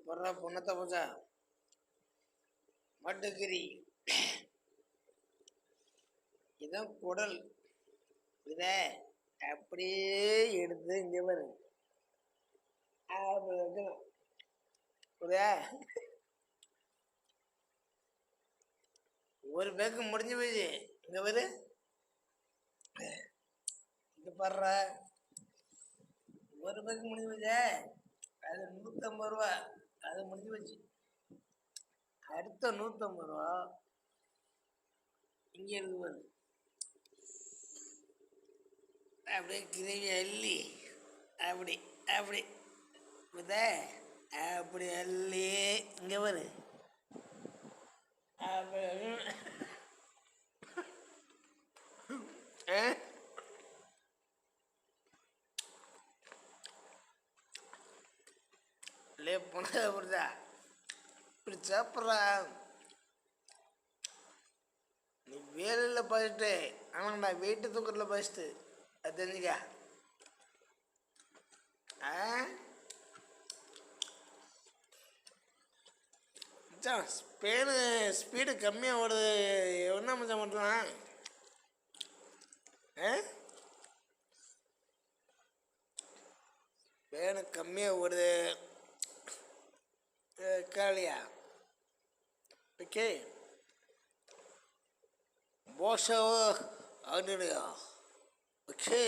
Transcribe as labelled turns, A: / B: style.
A: பொறா பொண்ணத்தை பூஜா மட்டுக்கிரி இதான் குடல். இத அப்படியே எடுத்து இங்க பாரு ஒரு பேக்கு முடிஞ்சு போயிடுச்சு. இங்க பாரு இங்க பாடுற ஒரு பேக்கு முடிஞ்சு போச்சே. அது 150 ரூபா. அது முடிஞ்சு போச்சு. அடுத்த 150 ரூபா இங்க இருக்கு பாரு. அப்படியே கிரேவி அள்ளி அப்படி அப்படி அப்படி அள்ளி இங்க பாரு. போனதா புரிஞ்சா இப்படி சாப்பிட்றா. நீ வேலையில் பாசிட்டு ஆனால் நான் வெயிட்டு தூக்கத்தில் பாசிட்டு அது தெரிஞ்சுக்கா. ஸ்பேனு ஸ்பீடு கம்மியாக ஓடுது. என்ன மச்சான் பண்ணலாம்? ஸ்பேனு கம்மியாக ஓடுது காலியா. ஓகே போஷோ ஆடுறியா? ஓகே